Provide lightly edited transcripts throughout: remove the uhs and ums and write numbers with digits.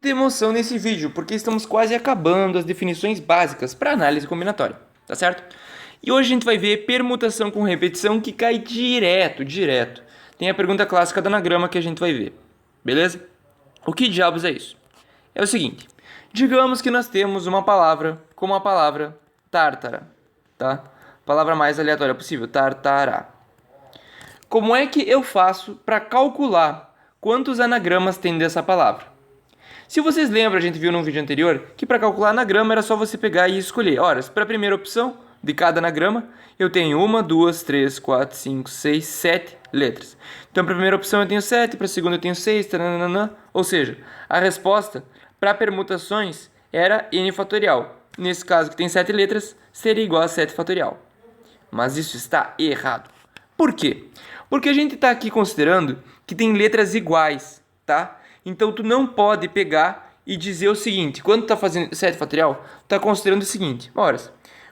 de emoção nesse vídeo, porque estamos quase acabando as definições básicas para análise combinatória, tá certo? E hoje a gente vai ver permutação com repetição que cai direto. Tem a pergunta clássica do anagrama que a gente vai ver, beleza? O que diabos é isso? É o seguinte, digamos que nós temos uma palavra como a palavra tártara, tá? Palavra mais aleatória possível, tartará. Como é que eu faço para calcular quantos anagramas tem dessa palavra? Se vocês lembram, a gente viu num vídeo anterior que para calcular anagrama era só você pegar e escolher. Ora, para a primeira opção de cada anagrama, eu tenho 1, 2, 3, 4, 5, 6, 7 letras. Então, para a primeira opção eu tenho 7, para a segunda eu tenho 6, taranana. Ou seja, a resposta para permutações era n fatorial. Nesse caso, que tem 7 letras, seria igual a 7 fatorial. Mas isso está errado. Por quê? Porque a gente está aqui considerando que tem letras iguais, tá? Então, tu não pode pegar e dizer o seguinte. Quando tu tá fazendo 7 fatorial, tu tá considerando o seguinte. Ora,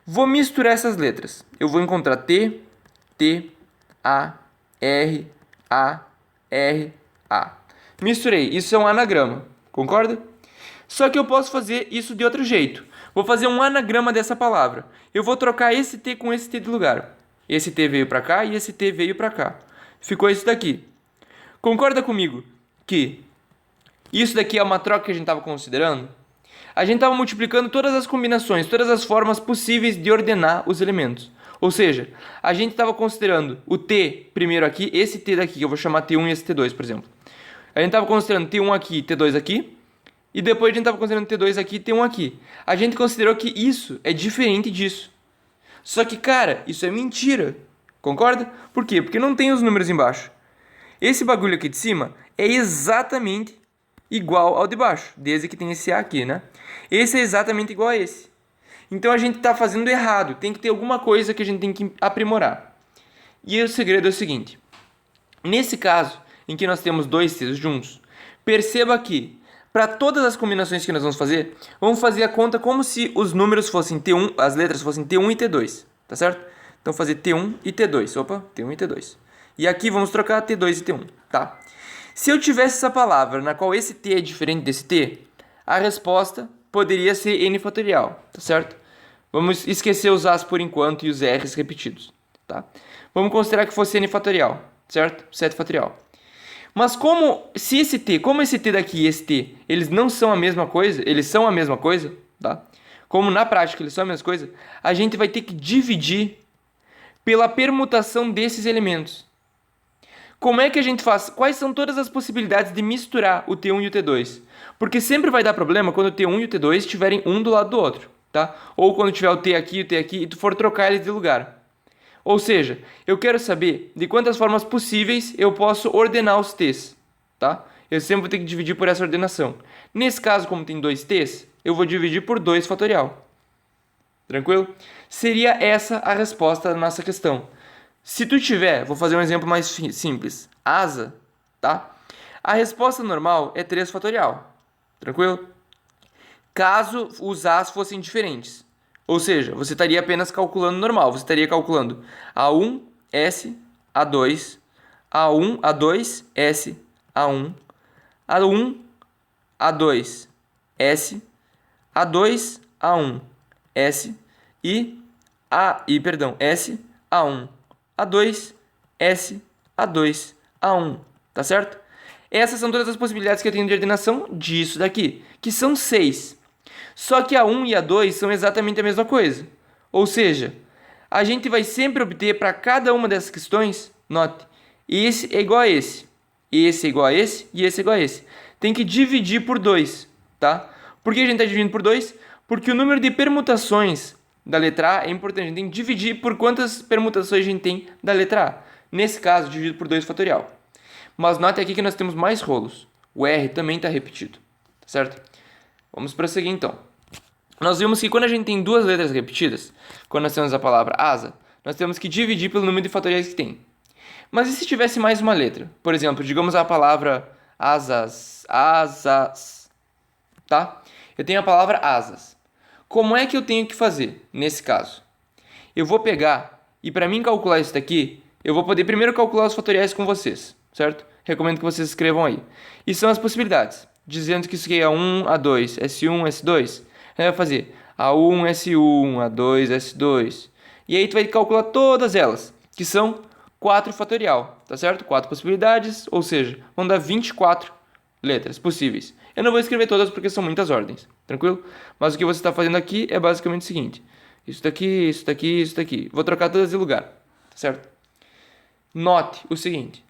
vou misturar essas letras. Eu vou encontrar T, T, A, R, A, R, A. Misturei. Isso é um anagrama. Concorda? Só que eu posso fazer isso de outro jeito. Vou fazer um anagrama dessa palavra. Eu vou trocar esse T com esse T de lugar. Esse T veio para cá e esse T veio para cá. Ficou isso daqui. Concorda comigo que isso daqui é uma troca que a gente estava considerando? A gente estava multiplicando todas as combinações, todas as formas possíveis de ordenar os elementos. Ou seja, a gente estava considerando o T primeiro aqui, esse T daqui, que eu vou chamar T1 e esse T2, por exemplo. A gente estava considerando T1 aqui e T2 aqui. E depois a gente estava considerando T2 aqui e T1 aqui. A gente considerou que isso é diferente disso. Só que, cara, isso é mentira. Concorda? Por quê? Porque não tem os números embaixo. Esse bagulho aqui de cima é exatamente igual ao de baixo, desde que tem esse A aqui, né? Esse é exatamente igual a esse. Então a gente está fazendo errado. Tem que ter alguma coisa que a gente tem que aprimorar. E o segredo é o seguinte. Nesse caso, em que nós temos dois T's juntos, perceba que para todas as combinações que nós vamos fazer a conta como se os números fossem T1, as letras fossem T1 e T2, tá certo? Então fazer T1 e T2, opa, T1 e T2. E aqui vamos trocar T2 e T1, tá? Se eu tivesse essa palavra na qual esse T é diferente desse T, a resposta poderia ser n fatorial, tá certo? Vamos esquecer os A's por enquanto e os R's repetidos, tá? Vamos considerar que fosse n fatorial, certo? 7 fatorial. Mas como esse T daqui e esse T, eles não são a mesma coisa, eles são a mesma coisa, tá? Como na prática eles são a mesma coisa, a gente vai ter que dividir pela permutação desses elementos. Como é que a gente faz? Quais são todas as possibilidades de misturar o T1 e o T2? Porque sempre vai dar problema quando o T1 e o T2 estiverem um do lado do outro, tá? Ou quando tiver o T aqui e o T aqui e tu for trocar eles de lugar. Ou seja, eu quero saber de quantas formas possíveis eu posso ordenar os T's, tá? Eu sempre vou ter que dividir por essa ordenação. Nesse caso, como tem dois T's, eu vou dividir por 2 fatorial. Tranquilo? Seria essa a resposta da nossa questão. Se tu tiver, vou fazer um exemplo mais simples, asa, tá? A resposta normal é 3 fatorial. Tranquilo? Caso os A's fossem diferentes. Ou seja, você estaria apenas calculando normal. Você estaria calculando A1, S, A2, A1, A2, S, A1, A1, A2, S, A2, A1, S S, A1, A2, S, A2, A1. Tá certo? Essas são todas as possibilidades que eu tenho de ordenação disso daqui, que são 6. Só que A1 e A2 são exatamente a mesma coisa. Ou seja, a gente vai sempre obter para cada uma dessas questões, note, esse é igual a esse é igual a esse e esse é igual a esse. Tem que dividir por 2, tá? Por que a gente está dividindo por 2? Porque o número de permutações da letra A é importante. A gente tem que dividir por quantas permutações a gente tem da letra A. Nesse caso, dividido por 2 fatorial. Mas note aqui que nós temos mais rolos. O R também está repetido, tá certo? Vamos prosseguir então. Nós vimos que quando a gente tem duas letras repetidas, quando nós temos a palavra asa, nós temos que dividir pelo número de fatoriais que tem. Mas e se tivesse mais uma letra? Por exemplo, digamos a palavra asas, asas, tá? Eu tenho a palavra asas. Como é que eu tenho que fazer nesse caso? Eu vou pegar e para mim calcular isso daqui, eu vou poder primeiro calcular os fatoriais com vocês, certo? Recomendo que vocês escrevam aí. E são as possibilidades. dizendo que isso aqui é A1, A2, S1, S2. Aí vai fazer A1, S1, A2, S2. E aí tu vai calcular todas elas, que são 4 fatorial, tá certo? 4 possibilidades, ou seja, vão dar 24 letras possíveis. Eu não vou escrever todas porque são muitas ordens, tranquilo? Mas o que você está fazendo aqui é basicamente o seguinte. Isso daqui, isso daqui, isso daqui. Vou trocar todas de lugar, tá certo? Note o seguinte.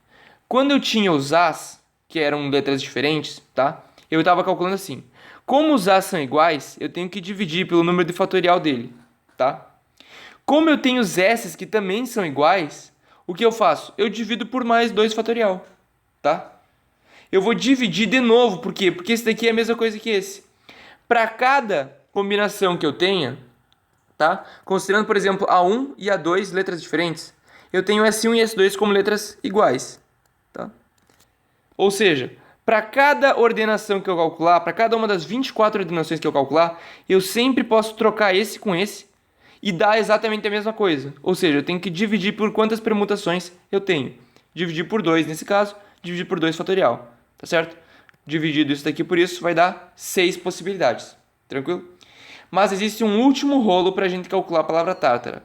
Quando eu tinha os As, que eram letras diferentes, tá? Eu estava calculando assim. Como os As são iguais, eu tenho que dividir pelo número de fatorial dele, tá? Como eu tenho os S's que também são iguais, o que eu faço? Eu divido por mais 2 fatorial, tá? Eu vou dividir de novo, por quê? Porque esse daqui é a mesma coisa que esse. Para cada combinação que eu tenha, tá? Considerando, por exemplo, A1 e A2, letras diferentes, eu tenho S1 e S2 como letras iguais, tá? Ou seja, para cada ordenação que eu calcular, para cada uma das 24 ordenações que eu calcular, eu sempre posso trocar esse com esse e dar exatamente a mesma coisa. Ou seja, eu tenho que dividir por quantas permutações eu tenho. Dividir por 2 nesse caso, dividir por 2 fatorial, tá certo? Dividido isso daqui por isso vai dar 6 possibilidades, tranquilo? Mas existe um último rolo para a gente calcular a palavra tártara.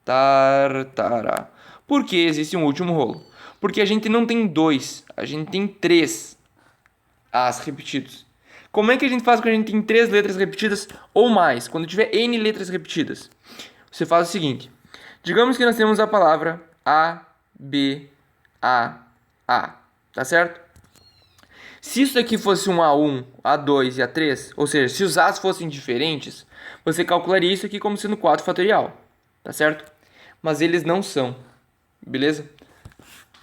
Tartara. Por que existe um último rolo? Porque a gente não tem 2, a gente tem 3 As repetidos. Como é que a gente faz quando a gente tem 3 letras repetidas ou mais? Quando tiver N letras repetidas. Você faz o seguinte. Digamos que nós temos a palavra A, B, A. Tá certo? Se isso aqui fosse um A1, A2 e A3, ou seja, se os As fossem diferentes, você calcularia isso aqui como sendo 4 fatorial. Tá certo? Mas eles não são. Beleza?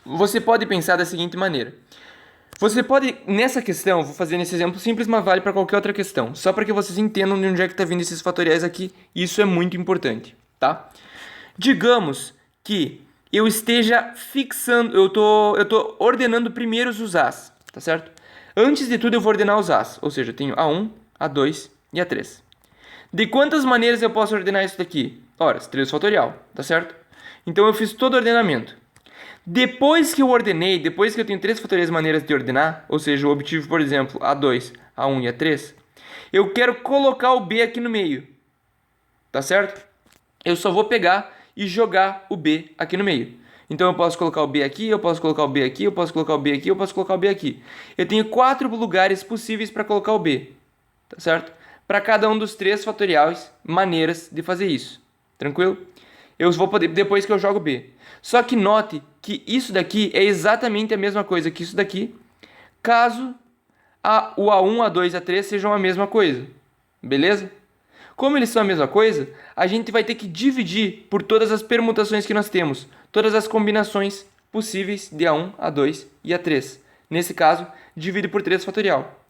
Você pode pensar da seguinte maneira. Você pode, nessa questão, vou fazer nesse exemplo simples, mas vale para qualquer outra questão. Só para que vocês entendam de onde é que está vindo esses fatoriais aqui. Isso é muito importante, tá? Digamos que eu esteja fixando, eu tô ordenando primeiro os As, tá certo? Antes de tudo eu vou ordenar os As, ou seja, eu tenho A1, A2 e A3. De quantas maneiras eu posso ordenar isso daqui? Ora, 3 fatorial, tá certo? Então eu fiz todo o ordenamento. Depois que eu ordenei, depois que eu tenho 3 fatoriais maneiras de ordenar, ou seja, eu obtive, por exemplo, A2, A1 e A3, eu quero colocar o B aqui no meio, tá certo? Eu só vou pegar e jogar o B aqui no meio. Então eu posso colocar o B aqui, eu posso colocar o B aqui, eu posso colocar o B aqui, eu posso colocar o B aqui. Eu tenho 4 lugares possíveis para colocar o B, tá certo? Para cada um dos 3 fatoriais maneiras de fazer isso, tranquilo? Eu vou poder, depois que eu jogo B. Só que note que isso daqui é exatamente a mesma coisa que isso daqui, caso o A1, A2 e A3 sejam a mesma coisa. Beleza? Como eles são a mesma coisa, a gente vai ter que dividir por todas as permutações que nós temos, todas as combinações possíveis de A1, A2 e A3. Nesse caso, divide por 3 fatorial.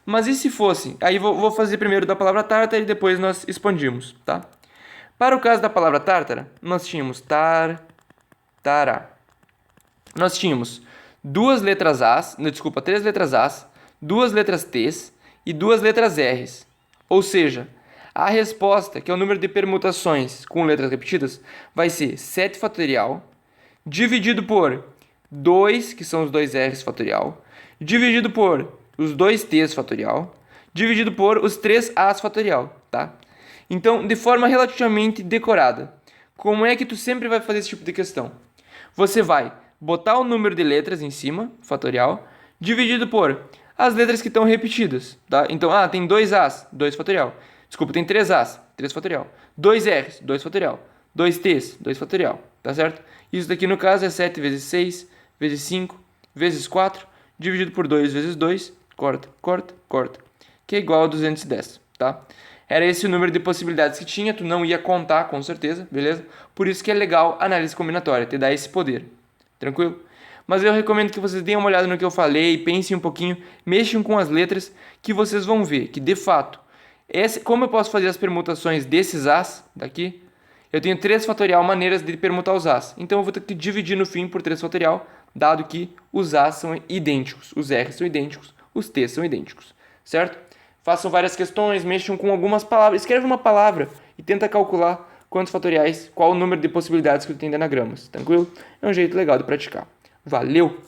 Mas e se fosse? Aí vou fazer primeiro da palavra tártara e depois nós expandimos, tá? Para o caso da palavra tártara, nós tínhamos tará. Nós tínhamos 3 letras As, 2 letras T's e 2 letras R's. Ou seja, a resposta, que é o número de permutações com letras repetidas, vai ser 7 fatorial, dividido por 2, que são os 2 R's fatorial, dividido por os 2 T's fatorial, dividido por os 3 A's fatorial, tá? Então, de forma relativamente decorada, como é que tu sempre vai fazer esse tipo de questão? Você vai botar o número de letras em cima, fatorial, dividido por as letras que estão repetidas, tá? Então, tem 2 A's, 2 fatorial. Desculpa, tem 3 A's, 3 fatorial. 2 R's, 2 fatorial. 2 T's, 2 fatorial, tá certo? Isso daqui no caso é 7 vezes 6, vezes 5, vezes 4, dividido por 2 vezes 2, corta, que é igual a 210, tá? Era esse o número de possibilidades que tinha, tu não ia contar com certeza, beleza? Por isso que é legal a análise combinatória, te dá esse poder, tranquilo? Mas eu recomendo que vocês deem uma olhada no que eu falei, pensem um pouquinho, mexam com as letras, que vocês vão ver que, de fato, como eu posso fazer as permutações desses As daqui, eu tenho 3 fatorial maneiras de permutar os As. Então eu vou ter que dividir no fim por 3 fatorial, dado que os As são idênticos, os R's são idênticos, os T's são idênticos, certo? Façam várias questões, mexam com algumas palavras, escreve uma palavra e tenta calcular quantos fatoriais, qual o número de possibilidades que tu tem de anagramas, tranquilo? É um jeito legal de praticar. Valeu!